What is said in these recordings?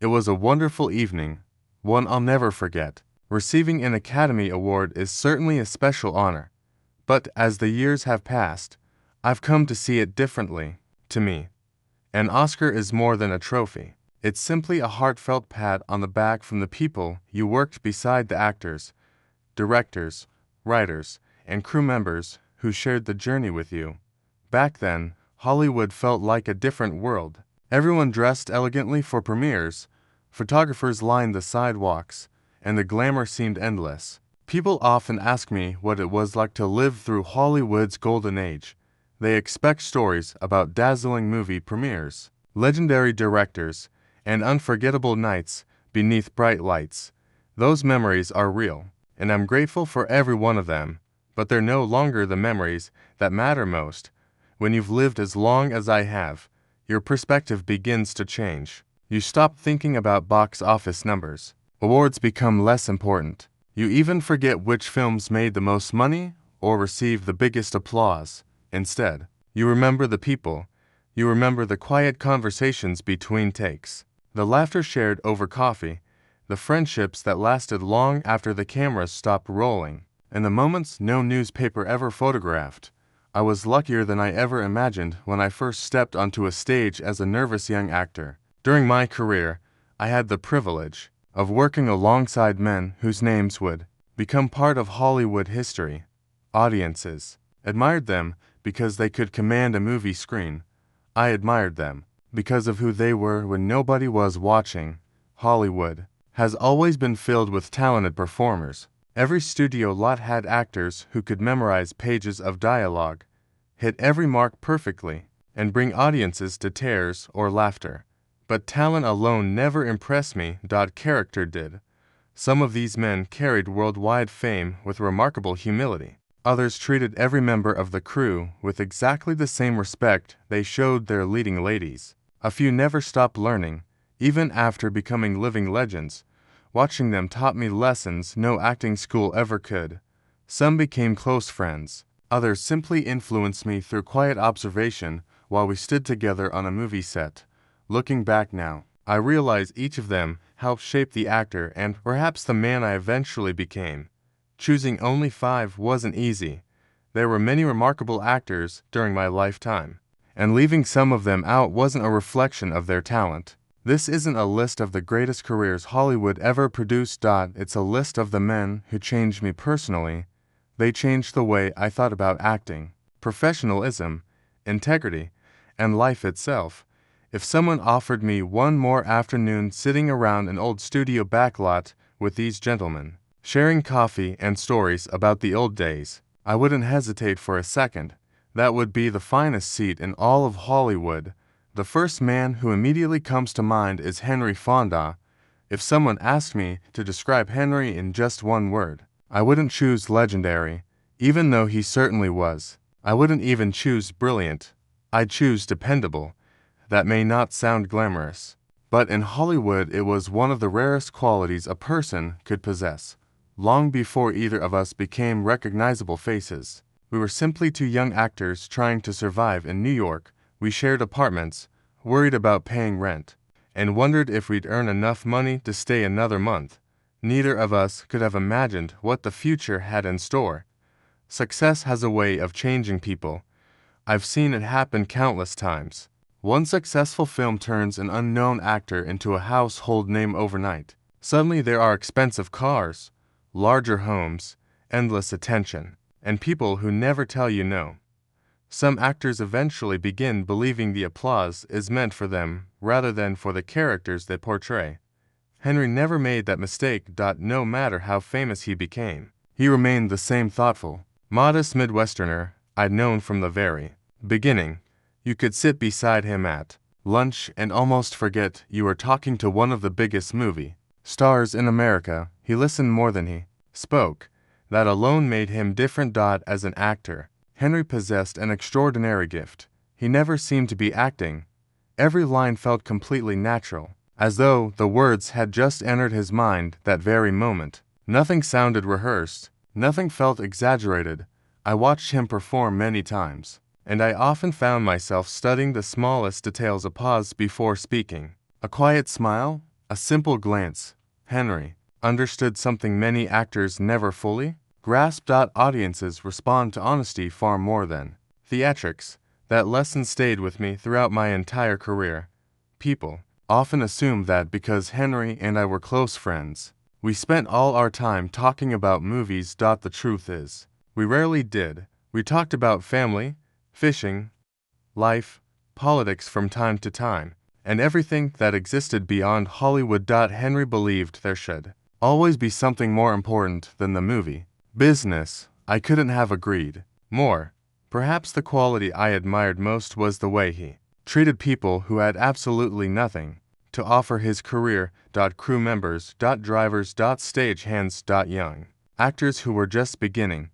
It was a wonderful evening, one I'll never forget. Receiving an Academy Award is certainly a special honor, but as the years have passed, I've come to see it differently. To me, an Oscar is more than a trophy. It's simply a heartfelt pat on the back from the people you worked beside, the actors, directors, writers, and crew members who shared the journey with you. Back then, Hollywood felt like a different world. Everyone dressed elegantly for premieres, photographers lined the sidewalks, and the glamour seemed endless. People often ask me what it was like to live through Hollywood's golden age. They expect stories about dazzling movie premieres, legendary directors, and unforgettable nights beneath bright lights. Those memories are real, and I'm grateful for every one of them, but they're no longer the memories that matter most. When you've lived as long as I have, your perspective begins to change. You stop thinking about box office numbers. Awards become less important. You even forget which films made the most money or received the biggest applause. Instead, you remember the people. You remember the quiet conversations between takes, the laughter shared over coffee, the friendships that lasted long after the cameras stopped rolling, and the moments no newspaper ever photographed. I was luckier than I ever imagined when I first stepped onto a stage as a nervous young actor. During my career, I had the privilege of working alongside men whose names would become part of Hollywood history. Audiences admired them because they could command a movie screen. I admired them because of who they were when nobody was watching. Hollywood has always been filled with talented performers. Every studio lot had actors who could memorize pages of dialogue, hit every mark perfectly, and bring audiences to tears or laughter. But talent alone never impressed me. Character did. Some of these men carried worldwide fame with remarkable humility. Others treated every member of the crew with exactly the same respect they showed their leading ladies. A few never stopped learning, even after becoming living legends. Watching them taught me lessons no acting school ever could. Some became close friends. Others simply influenced me through quiet observation while we stood together on a movie set. Looking back now, I realize each of them helped shape the actor and perhaps the man I eventually became. Choosing only 5 wasn't easy. There were many remarkable actors during my lifetime, and leaving some of them out wasn't a reflection of their talent. This isn't a list of the greatest careers Hollywood ever produced. It's a list of the men who changed me personally. They changed the way I thought about acting, professionalism, integrity, and life itself. If someone offered me one more afternoon sitting around an old studio backlot with these gentlemen, sharing coffee and stories about the old days, I wouldn't hesitate for a second. That would be the finest seat in all of Hollywood. The first man who immediately comes to mind is Henry Fonda. If someone asked me to describe Henry in just one word, I wouldn't choose legendary, even though he certainly was. I wouldn't even choose brilliant. I'd choose dependable. That may not sound glamorous, but in Hollywood it was one of the rarest qualities a person could possess. Long before either of us became recognizable faces, we were simply 2 young actors trying to survive in New York. We shared apartments, worried about paying rent, and wondered if we'd earn enough money to stay another month. Neither of us could have imagined what the future had in store. Success has a way of changing people. I've seen it happen countless times. One successful film turns an unknown actor into a household name overnight. Suddenly there are expensive cars, larger homes, endless attention, and people who never tell you no. Some actors eventually begin believing the applause is meant for them rather than for the characters they portray. Henry never made that mistake. No matter how famous he became, he remained the same thoughtful, modest Midwesterner I'd known from the very beginning. You could sit beside him at lunch and almost forget you were talking to one of the biggest movie stars in America. He listened more than he spoke. That alone made him different. As an actor, Henry possessed an extraordinary gift. He never seemed to be acting. Every line felt completely natural, as though the words had just entered his mind that very moment. Nothing sounded rehearsed. Nothing felt exaggerated. I watched him perform many times, and I often found myself studying the smallest details: a pause before speaking, a quiet smile, A simple glance, Henry, understood something many actors never fully grasp. Audiences respond to honesty far more than theatrics. That lesson stayed with me throughout my entire career. People often assume that because Henry and I were close friends, we spent all our time talking about movies. The truth is, we rarely did. We talked about family, fishing, life, politics from time to time, and everything that existed beyond Hollywood. Henry believed there should always be something more important than the movie business. I couldn't have agreed more. Perhaps the quality I admired most was the way he treated people who had absolutely nothing to offer. His career. Crew members, drivers, stagehands, young actors who were just beginning.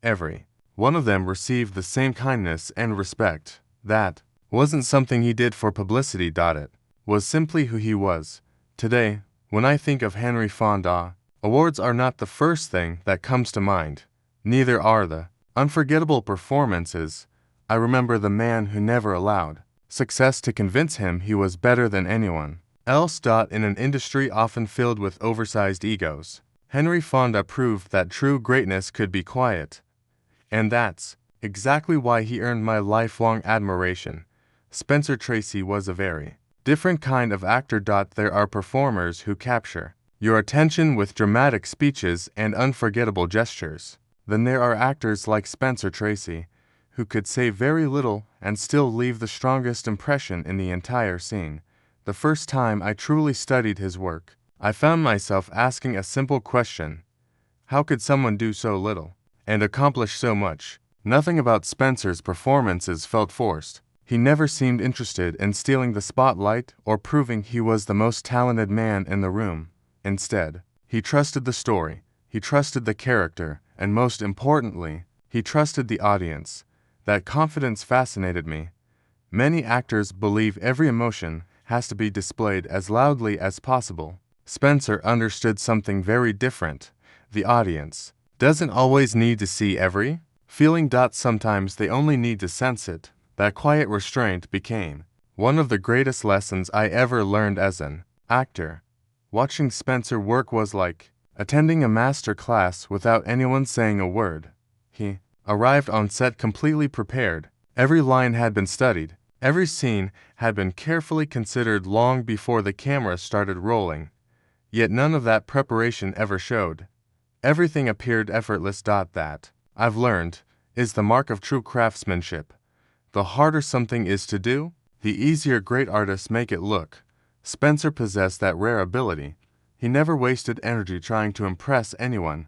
Every one of them received the same kindness and respect. That wasn't something he did for publicity. It was simply who he was. Today, when I think of Henry Fonda, awards are not the first thing that comes to mind. Neither are the unforgettable performances. I remember the man who never allowed success to convince him he was better than anyone else. In an industry often filled with oversized egos, Henry Fonda proved that true greatness could be quiet. And that's exactly why he earned my lifelong admiration. Spencer Tracy was a very different kind of actor. There are performers who capture your attention with dramatic speeches and unforgettable gestures. Then there are actors like Spencer Tracy, who could say very little and still leave the strongest impression in the entire scene. The first time I truly studied his work, I found myself asking a simple question: how could someone do so little and accomplish so much? Nothing about Spencer's performances felt forced. He never seemed interested in stealing the spotlight or proving he was the most talented man in the room. Instead, he trusted the story, he trusted the character, and most importantly, he trusted the audience. That confidence fascinated me. Many actors believe every emotion has to be displayed as loudly as possible. Spencer understood something very different. The audience doesn't always need to see every feeling. Sometimes they only need to sense it. That quiet restraint became one of the greatest lessons I ever learned as an actor. Watching Spencer work was like attending a master class without anyone saying a word. He arrived on set completely prepared. Every line had been studied. Every scene had been carefully considered long before the camera started rolling. Yet none of that preparation ever showed. Everything appeared effortless. That, I've learned, is the mark of true craftsmanship. The harder something is to do, the easier great artists make it look. Spencer possessed that rare ability. He never wasted energy trying to impress anyone.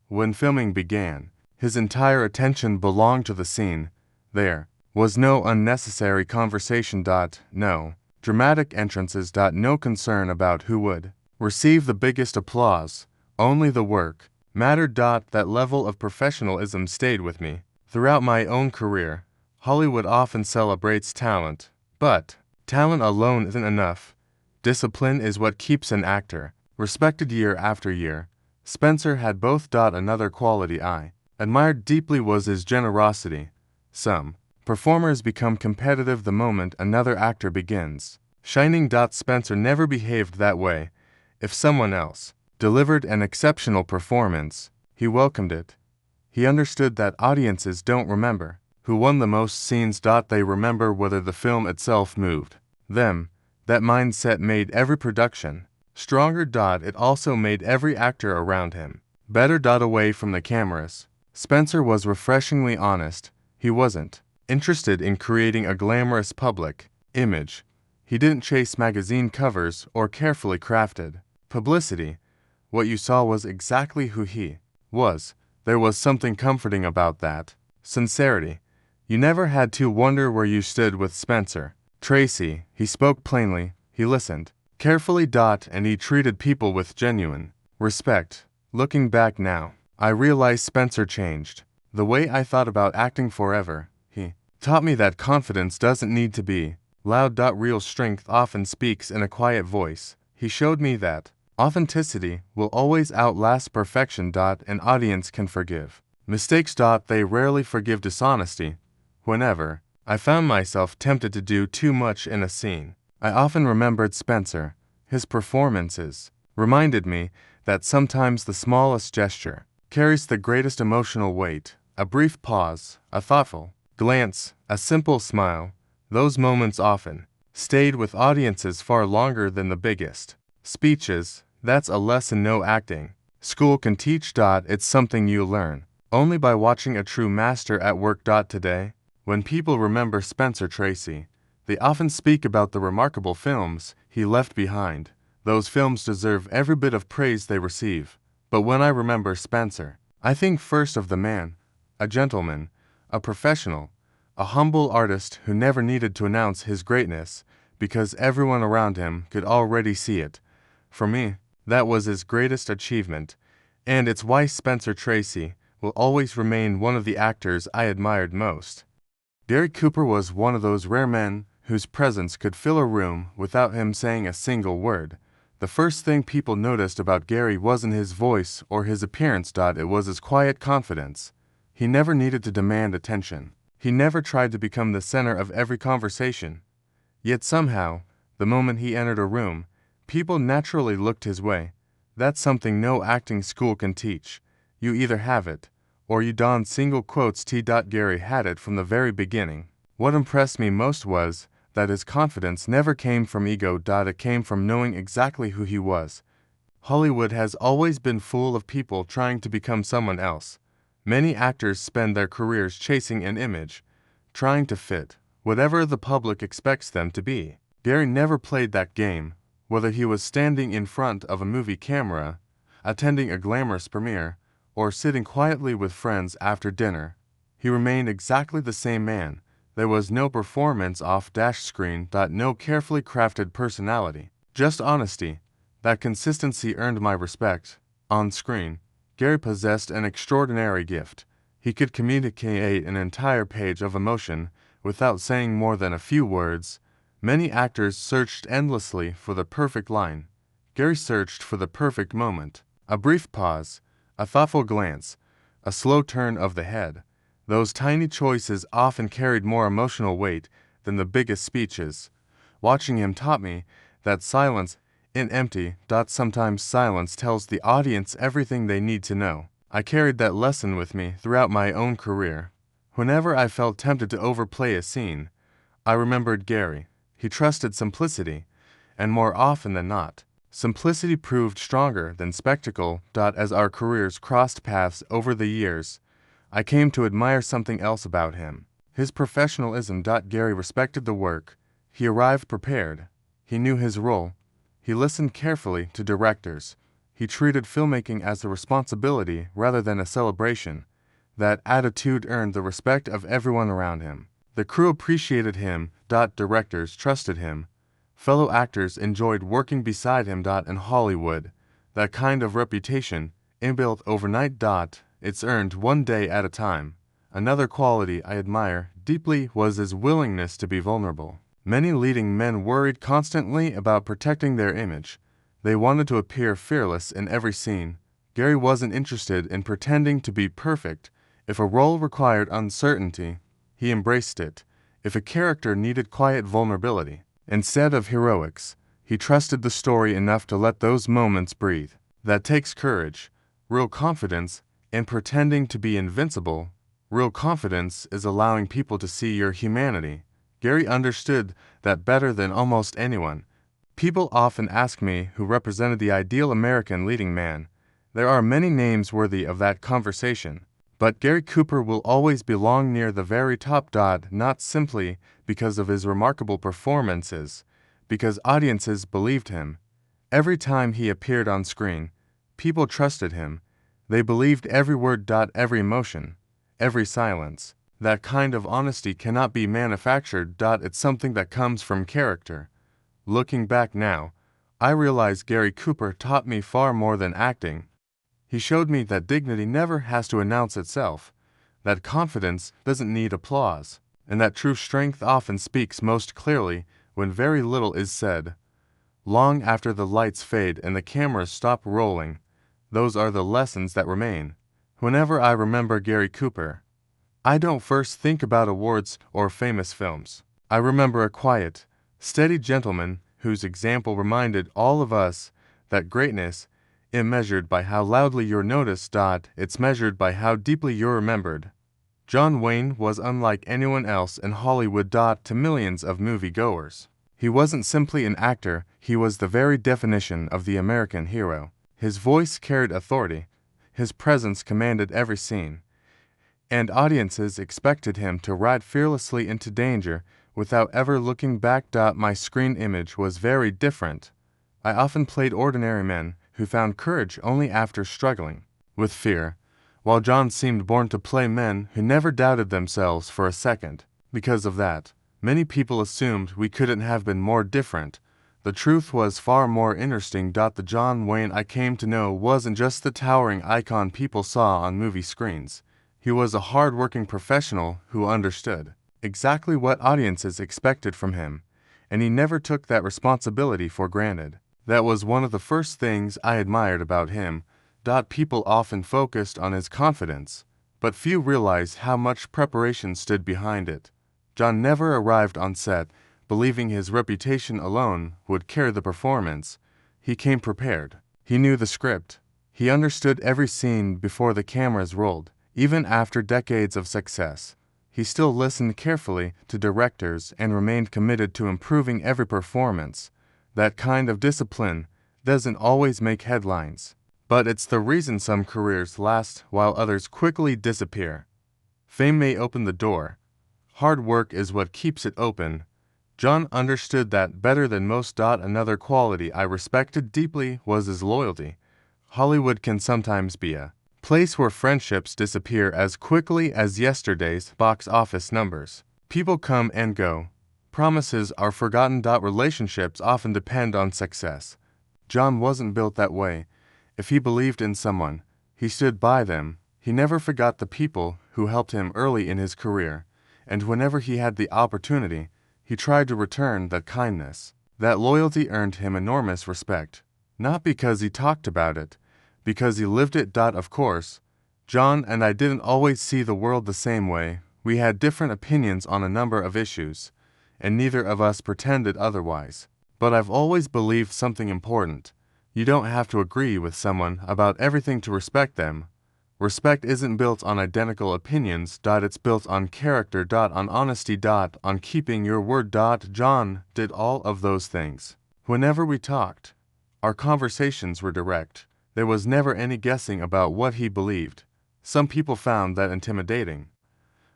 When filming began, his entire attention belonged to the scene. There was no unnecessary conversation. No dramatic entrances. No concern about who would receive the biggest applause. Only the work mattered. That level of professionalism stayed with me throughout my own career. Hollywood often celebrates talent, but talent alone isn't enough. Discipline is what keeps an actor respected year after year. Spencer had both. Another quality I admired deeply was his generosity. Some performers become competitive the moment another actor begins shining. Spencer never behaved that way. If someone else delivered an exceptional performance, he welcomed it. He understood that audiences don't remember who won the most scenes. They remember whether the film itself moved them. That mindset made every production stronger. It also made every actor around him better. Away from the cameras, Spencer was refreshingly honest. He wasn't interested in creating a glamorous public image. He didn't chase magazine covers or carefully crafted publicity. What you saw was exactly who he was. There was something comforting about that sincerity. You never had to wonder where you stood with Spencer Tracy. He spoke plainly, he listened carefully. And he treated people with genuine respect. Looking back now, I realize Spencer changed the way I thought about acting forever. He taught me that confidence doesn't need to be loud. Real strength often speaks in a quiet voice. He showed me that authenticity will always outlast perfection. An audience can forgive mistakes. They rarely forgive dishonesty. Whenever I found myself tempted to do too much in a scene, I often remembered Spencer. His performances reminded me that sometimes the smallest gesture carries the greatest emotional weight. A brief pause, a thoughtful glance, a simple smile, those moments often stayed with audiences far longer than the biggest speeches. That's a lesson no acting school can teach. It's something you learn only by watching a true master at work. Today, when people remember Spencer Tracy, they often speak about the remarkable films he left behind. Those films deserve every bit of praise they receive. But when I remember Spencer, I think first of the man, a gentleman, a professional, a humble artist who never needed to announce his greatness because everyone around him could already see it. For me, that was his greatest achievement, and it's why Spencer Tracy will always remain one of the actors I admired most. Gary Cooper was one of those rare men whose presence could fill a room without him saying a single word. The first thing people noticed about Gary wasn't his voice or his appearance. It was his quiet confidence. He never needed to demand attention. He never tried to become the center of every conversation. Yet somehow, the moment he entered a room, people naturally looked his way. That's something no acting school can teach. You either have it, or you don't. Single quotes. Gary had it from the very beginning. What impressed me most was that his confidence never came from ego. It came from knowing exactly who he was. Hollywood has always been full of people trying to become someone else. Many actors spend their careers chasing an image, trying to fit whatever the public expects them to be. Gary never played that game. Whether he was standing in front of a movie camera, attending a glamorous premiere, or sitting quietly with friends after dinner, he remained exactly the same man. There was no performance off-screen. No carefully crafted personality, just honesty. That consistency earned my respect. On screen, Gary possessed an extraordinary gift. He could communicate an entire page of emotion without saying more than a few words. Many actors searched endlessly for the perfect line. Gary searched for the perfect moment. A brief pause, a thoughtful glance, a slow turn of the head. Those tiny choices often carried more emotional weight than the biggest speeches. Watching him taught me that silence isn't empty. Sometimes silence tells the audience everything they need to know. I carried that lesson with me throughout my own career. Whenever I felt tempted to overplay a scene, I remembered Gary. He trusted simplicity, and more often than not, simplicity proved stronger than spectacle. As our careers crossed paths over the years, I came to admire something else about him: his professionalism. Gary respected the work. He arrived prepared. He knew his role. He listened carefully to directors. He treated filmmaking as a responsibility rather than a celebration. That attitude earned the respect of everyone around him. The crew appreciated him. Directors trusted him. Fellow actors enjoyed working beside him. In Hollywood, that kind of reputation ain't built overnight. It's earned one day at a time. Another quality I admire deeply was his willingness to be vulnerable. Many leading men worried constantly about protecting their image. They wanted to appear fearless in every scene. Gary wasn't interested in pretending to be perfect. If a role required uncertainty, he embraced it. If a character needed quiet vulnerability, instead of heroics, he trusted the story enough to let those moments breathe. That takes courage, real confidence, in pretending to be invincible. Real confidence is allowing people to see your humanity. Gary understood that better than almost anyone. People often ask me who represented the ideal American leading man. There are many names worthy of that conversation, but Gary Cooper will always belong near the very top. Not simply because of his remarkable performances, because audiences believed him. Every time he appeared on screen, people trusted him. They believed every word. Every emotion, every silence. That kind of honesty cannot be manufactured. It's something that comes from character. Looking back now, I realize Gary Cooper taught me far more than acting. He showed me that dignity never has to announce itself, that confidence doesn't need applause, and that true strength often speaks most clearly when very little is said. Long after the lights fade and the cameras stop rolling, those are the lessons that remain. Whenever I remember Gary Cooper, I don't first think about awards or famous films. I remember a quiet, steady gentleman whose example reminded all of us that greatness isn't measured by how loudly you're noticed. It's measured by how deeply you're remembered. John Wayne was unlike anyone else in Hollywood. To millions of moviegoers, he wasn't simply an actor, he was the very definition of the American hero. His voice carried authority, his presence commanded every scene, and audiences expected him to ride fearlessly into danger without ever looking back. My screen image was very different. I often played ordinary men who found courage only after struggling with fear, while John seemed born to play men who never doubted themselves for a second. Because of that, many people assumed we couldn't have been more different. The truth was far more interesting. The John Wayne I came to know wasn't just the towering icon people saw on movie screens. He was a hard-working professional who understood exactly what audiences expected from him, and he never took that responsibility for granted. That was one of the first things I admired about him. People often focused on his confidence, but few realized how much preparation stood behind it. John never arrived on set believing his reputation alone would carry the performance. He came prepared. He knew the script. He understood every scene before the cameras rolled. Even after decades of success, he still listened carefully to directors and remained committed to improving every performance. That kind of discipline doesn't always make headlines, but it's the reason some careers last while others quickly disappear. Fame may open the door. Hard work is what keeps it open. John understood that better than most. Another quality I respected deeply was his loyalty. Hollywood can sometimes be a place where friendships disappear as quickly as yesterday's box office numbers. People come and go. Promises are forgotten. Relationships often depend on success. John wasn't built that way. If he believed in someone, he stood by them. He never forgot the people who helped him early in his career, and whenever he had the opportunity, he tried to return that kindness. That loyalty earned him enormous respect, not because he talked about it, because he lived it. Of course, John and I didn't always see the world the same way. We had different opinions on a number of issues, and neither of us pretended otherwise. But I've always believed something important. You don't have to agree with someone about everything to respect them. Respect isn't built on identical opinions. It's built on character. On honesty. On keeping your word. John did all of those things. Whenever we talked, our conversations were direct. There was never any guessing about what he believed. Some people found that intimidating.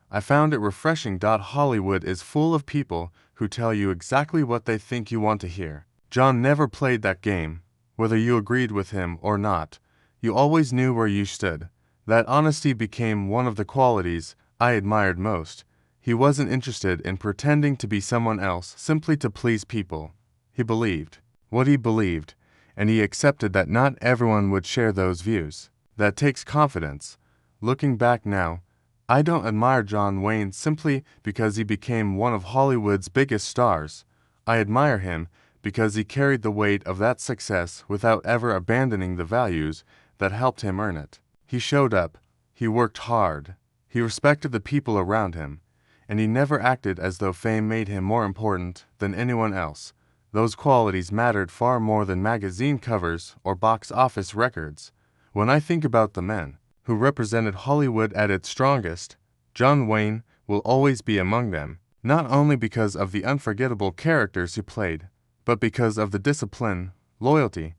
I found it refreshing. Hollywood is full of people who tell you exactly what they think you want to hear. John never played that game. Whether you agreed with him or not, you always knew where you stood. That honesty became one of the qualities I admired most. He wasn't interested in pretending to be someone else simply to please people. He believed what he believed, and he accepted that not everyone would share those views. That takes confidence. Looking back now, I don't admire John Wayne simply because he became one of Hollywood's biggest stars. I admire him because he carried the weight of that success without ever abandoning the values that helped him earn it. He showed up, he worked hard, he respected the people around him, and he never acted as though fame made him more important than anyone else. Those qualities mattered far more than magazine covers or box office records. When I think about the men who represented Hollywood at its strongest, John Wayne will always be among them, not only because of the unforgettable characters he played, but because of the discipline, loyalty,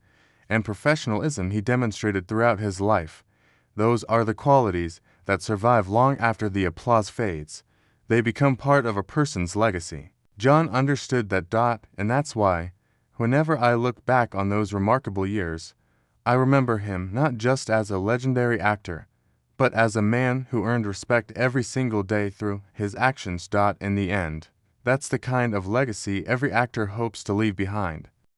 and professionalism he demonstrated throughout his life. Those are the qualities that survive long after the applause fades. They become part of a person's legacy. John understood that. And that's why, whenever I look back on those remarkable years, I remember him not just as a legendary actor, but as a man who earned respect every single day through his actions. In the end, that's the kind of legacy every actor hopes to leave behind.